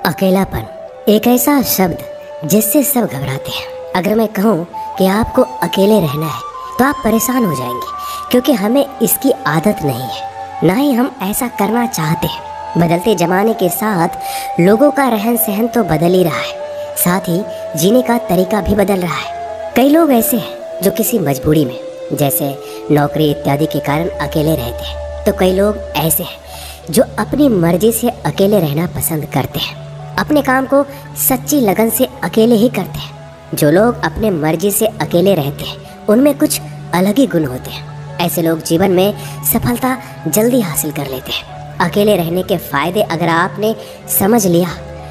अकेलापन एक ऐसा शब्द जिससे सब घबराते हैं। अगर मैं कहूँ कि आपको अकेले रहना है तो आप परेशान हो जाएंगे, क्योंकि हमें इसकी आदत नहीं है, ना ही हम ऐसा करना चाहते हैं। बदलते ज़माने के साथ लोगों का रहन सहन तो बदल ही रहा है, साथ ही जीने का तरीका भी बदल रहा है। कई लोग ऐसे हैं जो किसी मजबूरी में, जैसे नौकरी इत्यादि के कारण अकेले रहते हैं, तो कई लोग ऐसे हैं जो अपनी मर्जी से अकेले रहना पसंद करते हैं, अपने काम को सच्ची लगन से अकेले ही करते हैं। जो लोग अपने मर्जी से अकेले रहते हैं उनमें कुछ अलग ही गुण होते हैं। ऐसे लोग जीवन में सफलता जल्दी हासिल कर लेते हैं। अकेले रहने के फायदे अगर आपने समझ लिया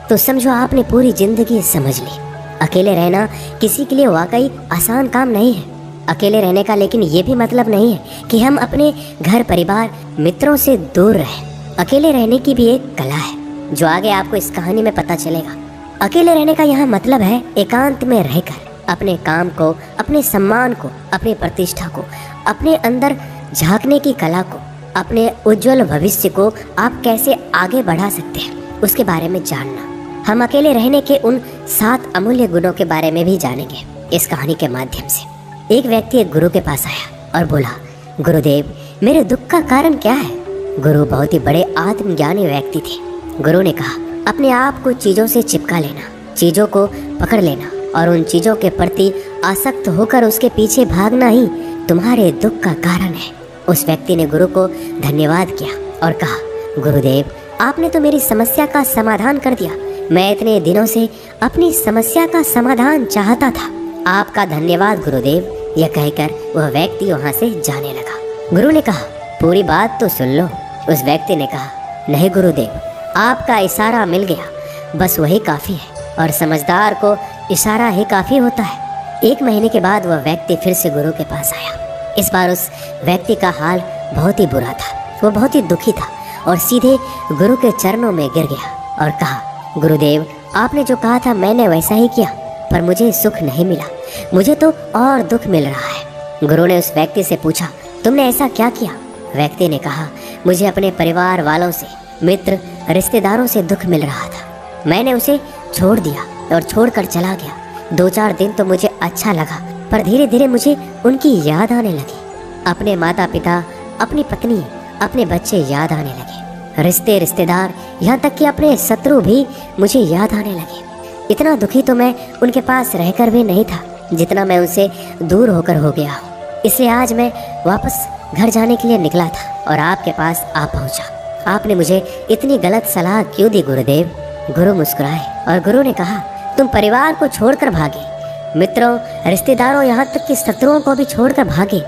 तो समझो आपने पूरी जिंदगी समझ ली। अकेले रहना किसी के लिए वाकई आसान काम नहीं है। अकेले रहने का लेकिन ये भी मतलब नहीं है कि हम अपने घर परिवार मित्रों से दूर रहें। अकेले रहने की भी एक कला है जो आगे आपको इस कहानी में पता चलेगा। अकेले रहने का यहाँ मतलब है एकांत में रहकर अपने काम को, अपने सम्मान को, अपनी प्रतिष्ठा को, अपने अंदर झांकने की कला को, अपने उज्जवल भविष्य को आप कैसे आगे बढ़ा सकते हैं उसके बारे में जानना। हम अकेले रहने के उन 7 अमूल्य गुणों के बारे में भी जानेंगे इस कहानी के माध्यम से। एक व्यक्ति एक गुरु के पास आया और बोला, गुरुदेव मेरे दुख का कारण क्या है? गुरु बहुत ही बड़े आत्मज्ञानी व्यक्ति थे। गुरु ने कहा, अपने आप को चीजों से चिपका लेना, चीजों को पकड़ लेना और उन चीजों के प्रति आसक्त होकर उसके पीछे भागना ही तुम्हारे दुख का कारण है। उस व्यक्ति ने गुरु को धन्यवाद किया और कहा, गुरुदेव आपने तो मेरी समस्या का समाधान कर दिया। मैं इतने दिनों से अपनी समस्या का समाधान चाहता था। आपका धन्यवाद गुरुदेव। यह कहकर वह व्यक्ति वहां से जाने लगा। गुरु ने कहा, पूरी बात तो सुन लो। उस व्यक्ति ने कहा, नहीं गुरुदेव, आपका इशारा मिल गया, बस वही काफ़ी है और समझदार को इशारा ही काफ़ी होता है। 1 महीने के बाद वह व्यक्ति फिर से गुरु के पास आया। इस बार उस व्यक्ति का हाल बहुत ही बुरा था। वो बहुत ही दुखी था और सीधे गुरु के चरणों में गिर गया और कहा, गुरुदेव आपने जो कहा था मैंने वैसा ही किया, पर मुझे सुख नहीं मिला, मुझे तो और दुख मिल रहा है। गुरु ने उस व्यक्ति से पूछा, तुमने ऐसा क्या किया? व्यक्ति ने कहा, मुझे अपने परिवार वालों से, मित्र रिश्तेदारों से दुख मिल रहा था। मैंने उसे छोड़ दिया और छोड़कर चला गया। 2-4 दिन तो मुझे अच्छा लगा, पर धीरे धीरे मुझे उनकी याद आने लगी। अपने माता पिता, अपनी पत्नी, अपने बच्चे याद आने लगे। रिश्तेदार, यहाँ तक कि अपने शत्रु भी मुझे याद आने लगे। इतना दुखी तो मैं उनके पास रहकर भी नहीं था जितना मैं उनसे दूर होकर हो गया हूँ। इसलिए आज मैं वापस घर जाने के लिए निकला था और आपके पास आ पहुँचा। आपने मुझे इतनी गलत सलाह क्यों दी गुरुदेव? गुरु मुस्कुराए और गुरु ने कहा, तुम परिवार को छोड़कर भागे, मित्रों, रिश्तेदारों, यहाँ तक कि शत्रुओं को भी छोड़कर भागे,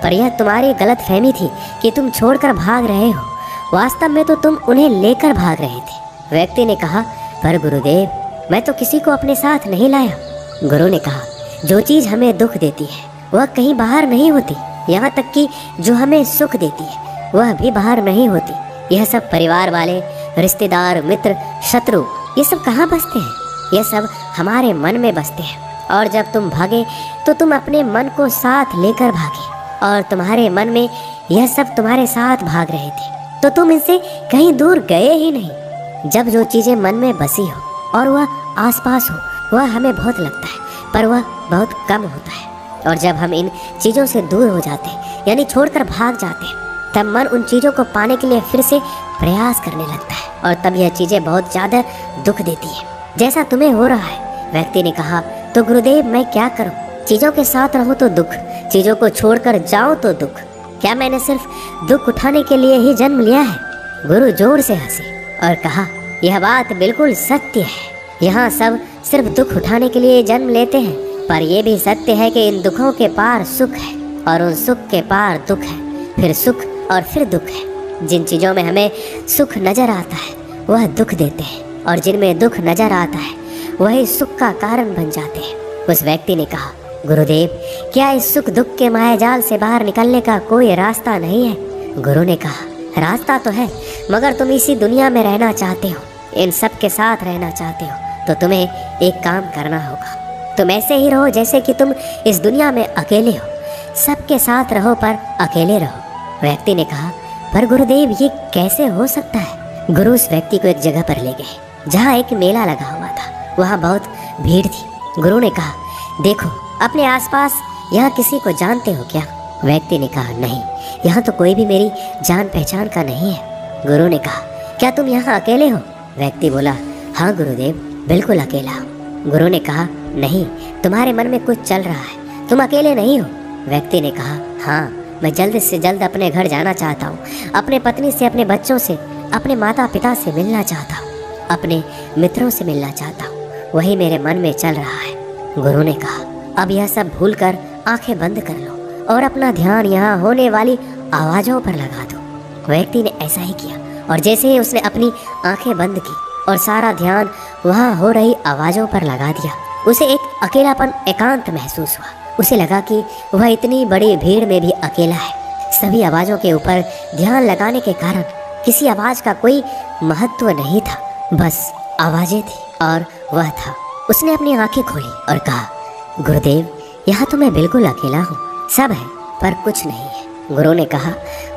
पर यह तुम्हारी गलतफहमी थी कि तुम छोड़कर भाग रहे हो। वास्तव में तो तुम उन्हें लेकर भाग रहे थे। व्यक्ति ने कहा, पर गुरुदेव मैं तो किसी को अपने साथ नहीं लाया। गुरु ने कहा, जो चीज़ हमें दुख देती है वह कहीं बाहर नहीं होती, यहाँ तक कि जो हमें सुख देती है वह भी बाहर नहीं होती। यह सब परिवार वाले, रिश्तेदार, मित्र, शत्रु, ये सब कहाँ बसते हैं? यह सब हमारे मन में बसते हैं। और जब तुम भागे तो तुम अपने मन को साथ लेकर भागे, और तुम्हारे मन में यह सब तुम्हारे साथ भाग रहे थे, तो तुम इनसे कहीं दूर गए ही नहीं। जब जो चीज़ें मन में बसी हो और वह आसपास हो वह हमें बहुत लगता है, पर वह बहुत कम होता है। और जब हम इन चीज़ों से दूर हो जाते हैं, यानी छोड़कर भाग जाते हैं, तब मन उन चीज़ों को पाने के लिए फिर से प्रयास करने लगता है और तब यह चीज़ें बहुत ज़्यादा दुख देती है, जैसा तुम्हें हो रहा है। व्यक्ति ने कहा, तो गुरुदेव मैं क्या करूं? चीज़ों के साथ रहूं तो दुख, चीज़ों को छोड़कर जाऊं तो दुख। क्या मैंने सिर्फ दुख उठाने के लिए ही जन्म लिया है? गुरु जोर से हंसे और कहा, यह बात बिल्कुल सत्य है। यहाँ सब सिर्फ दुख उठाने के लिए जन्म लेते हैं, पर यह भी सत्य है कि इन दुखों के पार सुख है और उन सुख के पार दुख है, फिर सुख और फिर दुख है। जिन चीज़ों में हमें सुख नजर आता है वह दुख देते हैं, और जिनमें दुख नजर आता है वही सुख का कारण बन जाते हैं। उस व्यक्ति ने कहा, गुरुदेव क्या इस सुख दुख के मायाजाल से बाहर निकलने का कोई रास्ता नहीं है? गुरु ने कहा, रास्ता तो है, मगर तुम इसी दुनिया में रहना चाहते हो, इन सब के साथ रहना चाहते हो, तो तुम्हें एक काम करना होगा। तुम ऐसे ही रहो जैसे कि तुम इस दुनिया में अकेले हो, सबके साथ रहो पर अकेले रहो। व्यक्ति ने कहा, पर गुरुदेव ये कैसे हो सकता है? गुरु उस व्यक्ति को एक जगह पर ले गए जहाँ एक मेला लगा हुआ था। वहाँ बहुत भीड़ थी। गुरु ने कहा, देखो अपने आसपास यहाँ किसी को जानते हो क्या? व्यक्ति ने कहा, नहीं, यहाँ तो कोई भी मेरी जान पहचान का नहीं है। गुरु ने कहा, क्या तुम यहाँ अकेले हो? व्यक्ति बोला, हाँ गुरुदेव, बिल्कुल अकेला हूँ। गुरु ने कहा, नहीं, तुम्हारे मन में कुछ चल रहा है, तुम अकेले नहीं हो। व्यक्ति ने कहा, हाँ, मैं जल्द से जल्द अपने घर जाना चाहता हूँ, अपने पत्नी से, अपने बच्चों से, अपने माता पिता से मिलना चाहता हूँ, अपने मित्रों से मिलना चाहता हूँ, वही मेरे मन में चल रहा है। गुरु ने कहा, अब यह सब भूल कर आंखें बंद कर लो और अपना ध्यान यहाँ होने वाली आवाज़ों पर लगा दो। व्यक्ति ने ऐसा ही किया और जैसे ही उसने अपनी आंखें बंद की और सारा ध्यान वहाँ हो रही आवाज़ों पर लगा दिया, उसे एक अकेलापन, एकांत महसूस हुआ। उसे लगा कि वह इतनी बड़ी भीड़ में भी अकेला है। सभी आवाज़ों के ऊपर ध्यान लगाने के कारण किसी आवाज़ का कोई महत्व नहीं था, बस आवाज़ें थी और वह था। उसने अपनी आंखें खोली और कहा, गुरुदेव, यहाँ तो मैं बिल्कुल अकेला हूँ, सब है पर कुछ नहीं है। गुरु ने कहा,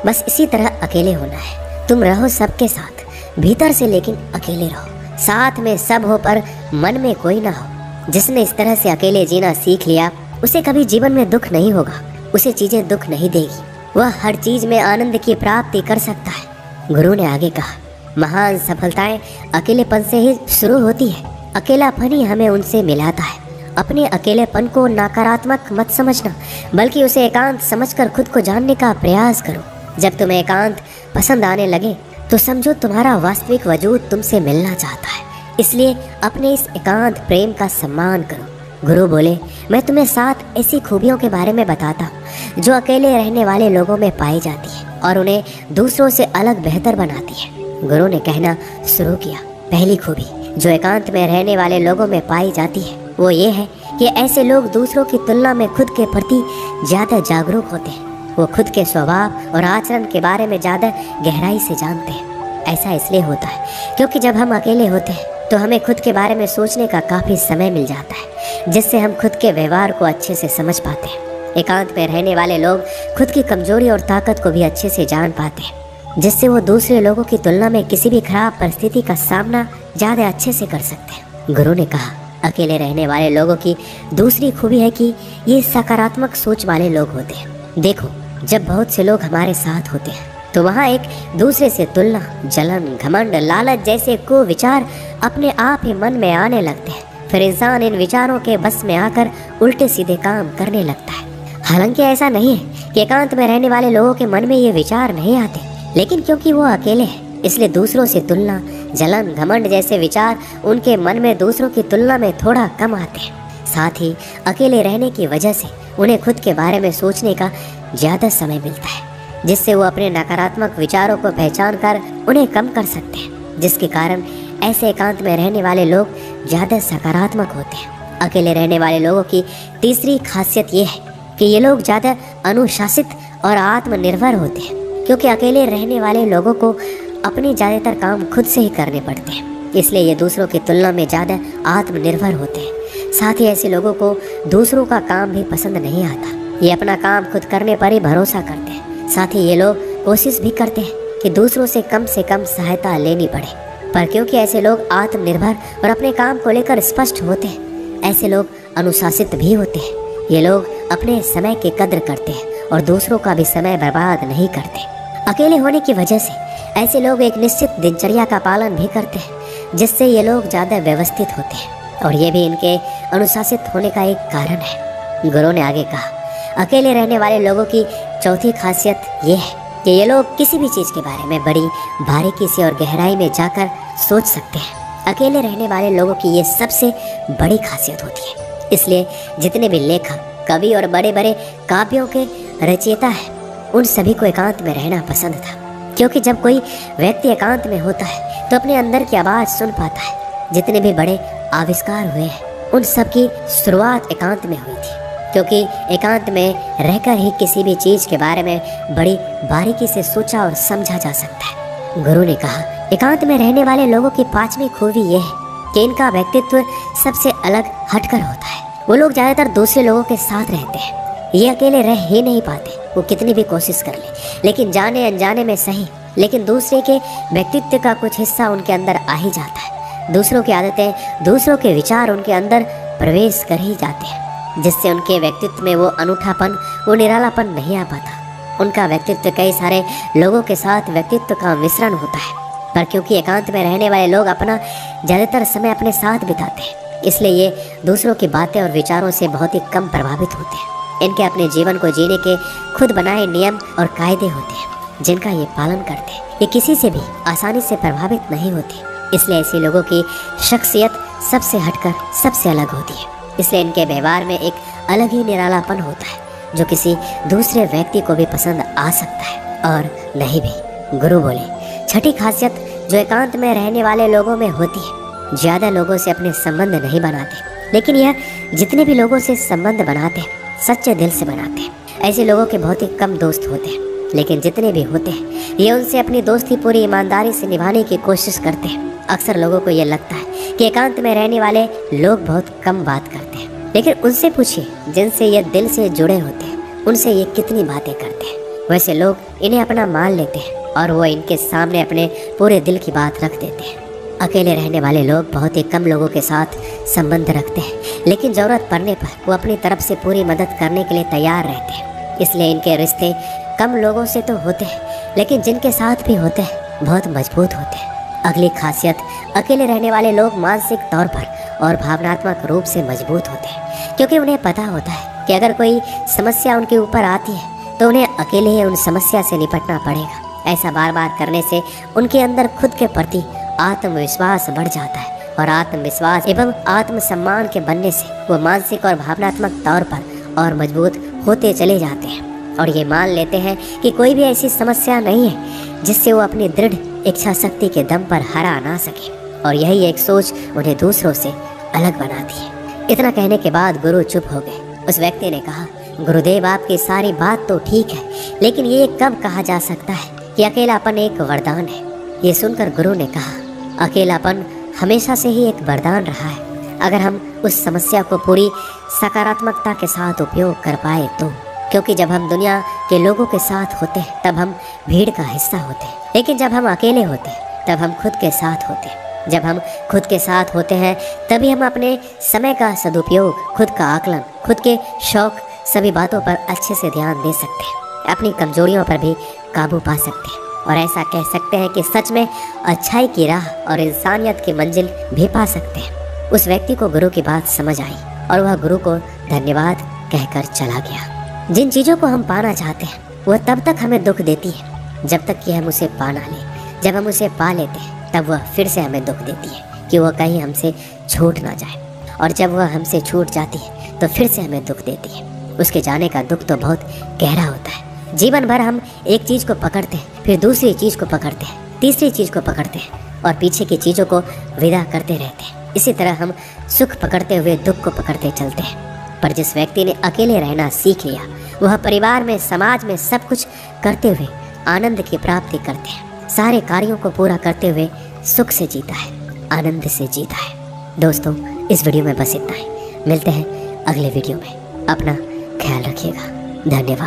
बस इसी तरह अकेले होना है, तुम रहो सबके साथ भीतर से, लेकिन अकेले रहो। साथ में सब हो पर मन में कोई ना हो। जिसने इस तरह से अकेले जीना सीख लिया, उसे कभी जीवन में दुख नहीं होगा, उसे चीजें दुख नहीं देगी, वह हर चीज में आनंद की प्राप्ति कर सकता है। गुरु ने आगे कहा, महान सफलताएं अकेलेपन से ही शुरू होती है। अकेलापन ही हमें उनसे मिलाता है। अपने अकेलेपन को नकारात्मक मत समझना, बल्कि उसे एकांत समझकर खुद को जानने का प्रयास करो। जब तुम्हें एकांत पसंद आने लगे तो समझो तुम्हारा वास्तविक वजूद तुमसे मिलना चाहता है। इसलिए अपने इस एकांत प्रेम का सम्मान करो। गुरु बोले, मैं तुम्हें 7 ऐसी खूबियों के बारे में बताता हूँ जो अकेले रहने वाले लोगों में पाई जाती है और उन्हें दूसरों से अलग बेहतर बनाती है। गुरु ने कहना शुरू किया, पहली खूबी जो एकांत में रहने वाले लोगों में पाई जाती है वो ये है कि ऐसे लोग दूसरों की तुलना में खुद के प्रति ज़्यादा जागरूक होते हैं। वो खुद के स्वभाव और आचरण के बारे में ज़्यादा गहराई से जानते हैं। ऐसा इसलिए होता है क्योंकि जब हम अकेले होते हैं तो हमें खुद के बारे में सोचने का काफ़ी समय मिल जाता है, जिससे हम खुद के व्यवहार को अच्छे से समझ पाते हैं। एकांत में रहने वाले लोग खुद की कमजोरी और ताकत को भी अच्छे से जान पाते हैं, जिससे वो दूसरे लोगों की तुलना में किसी भी खराब परिस्थिति का सामना ज़्यादा अच्छे से कर सकते हैं। गुरु ने कहा, अकेले रहने वाले लोगों की दूसरी खूबी है कि ये सकारात्मक सोच वाले लोग होते हैं। देखो, जब बहुत से लोग हमारे साथ होते हैं तो वहाँ एक दूसरे से तुलना, जलन, घमंड, लालच जैसे कुविचार अपने आप ही मन में आने लगते हैं। फिर इंसान इन विचारों के बस में आकर उल्टे सीधे काम करने लगता है। हालांकि ऐसा नहीं है कि एकांत में रहने वाले लोगों के मन में ये विचार नहीं आते, लेकिन क्योंकि वो अकेले हैं इसलिए दूसरों से तुलना, जलन, घमंड जैसे विचार उनके मन में दूसरों की तुलना में थोड़ा कम आते हैं। साथ ही अकेले रहने की वजह से उन्हें खुद के बारे में सोचने का ज़्यादा समय मिलता है, जिससे वो अपने नकारात्मक विचारों को पहचान कर उन्हें कम कर सकते हैं, जिसके कारण ऐसे एकांत में रहने वाले लोग ज़्यादा सकारात्मक होते हैं। अकेले रहने वाले लोगों की तीसरी खासियत ये है कि ये लोग ज़्यादा अनुशासित और आत्मनिर्भर होते हैं, क्योंकि अकेले रहने वाले लोगों को अपने ज़्यादातर काम खुद से ही करने पड़ते हैं, इसलिए ये दूसरों की तुलना में ज़्यादा आत्मनिर्भर होते हैं। साथ ही ऐसे लोगों को दूसरों का काम भी पसंद नहीं आता, ये अपना काम खुद करने पर ही भरोसा करते हैं। साथ ही ये लोग कोशिश भी करते हैं कि दूसरों से कम सहायता लेनी पड़े, पर क्योंकि ऐसे लोग आत्मनिर्भर और अपने काम को लेकर स्पष्ट होते हैं, ऐसे लोग अनुशासित भी होते हैं। ये लोग अपने समय की कद्र करते हैं और दूसरों का भी समय बर्बाद नहीं करते। अकेले होने की वजह से ऐसे लोग एक निश्चित दिनचर्या का पालन भी करते हैं, जिससे ये लोग ज़्यादा व्यवस्थित होते हैं और ये भी इनके अनुशासित होने का एक कारण है। गुरु ने आगे कहा, अकेले रहने वाले लोगों की चौथी खासियत ये है कि ये लोग किसी भी चीज़ के बारे में बड़ी बारीकी से और गहराई में जाकर सोच सकते हैं। अकेले रहने वाले लोगों की ये सबसे बड़ी खासियत होती है। इसलिए जितने भी लेखक, कवि और बड़े बड़े काव्यों के रचयिता हैं, उन सभी को एकांत में रहना पसंद था, क्योंकि जब कोई व्यक्ति एकांत में होता है तो अपने अंदर की आवाज़ सुन पाता है। जितने भी बड़े आविष्कार हुए हैं उन सब की शुरुआत एकांत में हुई थी, क्योंकि एकांत में रहकर ही किसी भी चीज़ के बारे में बड़ी बारीकी से सोचा और समझा जा सकता है। गुरु ने कहा, एकांत में रहने वाले लोगों की 5वीं खूबी यह है कि इनका व्यक्तित्व सबसे अलग हटकर होता है। वो लोग ज़्यादातर दूसरे लोगों के साथ रहते हैं, ये अकेले रह ही नहीं पाते, वो कितनी भी कोशिश कर ले, लेकिन जाने अनजाने में सही, लेकिन दूसरे के व्यक्तित्व का कुछ हिस्सा उनके अंदर आ ही जाता है। दूसरों की आदतें, दूसरों के विचार उनके अंदर प्रवेश कर ही जाते हैं, जिससे उनके व्यक्तित्व में वो अनूठापन, वो निरालापन नहीं आ पाता। उनका व्यक्तित्व कई सारे लोगों के साथ व्यक्तित्व का मिश्रण होता है, पर क्योंकि एकांत में रहने वाले लोग अपना ज़्यादातर समय अपने साथ बिताते हैं, इसलिए ये दूसरों की बातें और विचारों से बहुत ही कम प्रभावित होते हैं। इनके अपने जीवन को जीने के खुद बनाए नियम और कायदे होते हैं, जिनका ये पालन करते हैं। ये किसी से भी आसानी से प्रभावित नहीं होते, इसलिए ऐसे लोगों की शख्सियत सबसे हटकर सबसे अलग होती है। इसलिए इनके व्यवहार में एक अलग ही निरालापन होता है, जो किसी दूसरे व्यक्ति को भी पसंद आ सकता है और नहीं भी। गुरु बोले, छठी खासियत जो एकांत में रहने वाले लोगों में होती है, ज़्यादा लोगों से अपने संबंध नहीं बनाते, लेकिन यह जितने भी लोगों से संबंध बनाते हैं सच्चे दिल से बनाते हैं। ऐसे लोगों के बहुत ही कम दोस्त होते हैं, लेकिन जितने भी होते हैं ये उनसे अपनी दोस्ती पूरी ईमानदारी से निभाने की कोशिश करते हैं। अक्सर लोगों को ये लगता है कि एकांत में रहने वाले लोग बहुत कम बात करते हैं, लेकिन उनसे पूछिए जिनसे ये दिल से जुड़े होते हैं, उनसे ये कितनी बातें करते हैं। वैसे लोग इन्हें अपना मान लेते हैं और वो इनके सामने अपने पूरे दिल की बात रख देते हैं। अकेले रहने वाले लोग बहुत ही कम लोगों के साथ संबंध रखते हैं, लेकिन ज़रूरत पड़ने पर वो अपनी तरफ से पूरी मदद करने के लिए तैयार रहते हैं। इसलिए इनके रिश्ते कम लोगों से तो होते हैं, लेकिन जिनके साथ भी होते हैं बहुत मजबूत होते हैं। अगली खासियत, अकेले रहने वाले लोग मानसिक तौर पर और भावनात्मक रूप से मजबूत होते हैं, क्योंकि उन्हें पता होता है कि अगर कोई समस्या उनके ऊपर आती है तो उन्हें अकेले ही उन समस्या से निपटना पड़ेगा। ऐसा बार बार करने से उनके अंदर खुद के प्रति आत्मविश्वास बढ़ जाता है, और आत्मविश्वास एवं आत्मसम्मान के बनने से वो मानसिक और भावनात्मक तौर पर और मजबूत होते चले जाते हैं, और ये मान लेते हैं कि कोई भी ऐसी समस्या नहीं है जिससे वो अपनी दृढ़ इच्छा शक्ति के दम पर हरा ना सके, और यही एक सोच उन्हें दूसरों से अलग बनाती है। इतना कहने के बाद गुरु चुप हो गए। उस व्यक्ति ने कहा, गुरुदेव आपकी सारी बात तो ठीक है, लेकिन ये कब कहा जा सकता है कि अकेलापन एक वरदान है? ये सुनकर गुरु ने कहा, अकेलापन हमेशा से ही एक वरदान रहा है, अगर हम उस समस्या को पूरी सकारात्मकता के साथ उपयोग कर पाए तो। क्योंकि जब हम दुनिया के लोगों के साथ होते हैं तब हम भीड़ का हिस्सा होते हैं, लेकिन जब हम अकेले होते हैं तब हम खुद के साथ होते हैं। जब हम खुद के साथ होते हैं तभी हम अपने समय का सदुपयोग, खुद का आकलन, खुद के शौक, सभी बातों पर अच्छे से ध्यान दे सकते हैं, अपनी कमजोरियों पर भी काबू पा सकते हैं, और ऐसा कह सकते हैं कि सच में अच्छाई की राह और इंसानियत की मंजिल भी पा सकते हैं। उस व्यक्ति को गुरु की बात समझ आई और वह गुरु को धन्यवाद कहकर चला गया। जिन चीज़ों को हम पाना चाहते हैं वह तब तक हमें दुख देती है जब तक कि हम उसे पा ना लें। जब हम उसे पा लेते हैं तब वह फिर से हमें दुख देती है कि वह कहीं हमसे छूट ना जाए, और जब वह हमसे छूट जाती है तो फिर से हमें दुख देती है। उसके जाने का दुख तो बहुत गहरा होता है। जीवन भर हम एक चीज़ को पकड़ते हैं, फिर दूसरी चीज़ को पकड़ते हैं, तीसरी चीज़ को पकड़ते हैं, और पीछे की चीज़ों को विदा करते रहते हैं। इसी तरह हम सुख पकड़ते हुए दुख को पकड़ते चलते हैं। पर जिस व्यक्ति ने अकेले रहना सीख लिया, वह परिवार में, समाज में सब कुछ करते हुए आनंद की प्राप्ति करते हैं। सारे कार्यों को पूरा करते हुए सुख से जीता है, आनंद से जीता है। दोस्तों, इस वीडियो में बस इतना ही। मिलते हैं अगले वीडियो में। अपना ख्याल रखिएगा। धन्यवाद।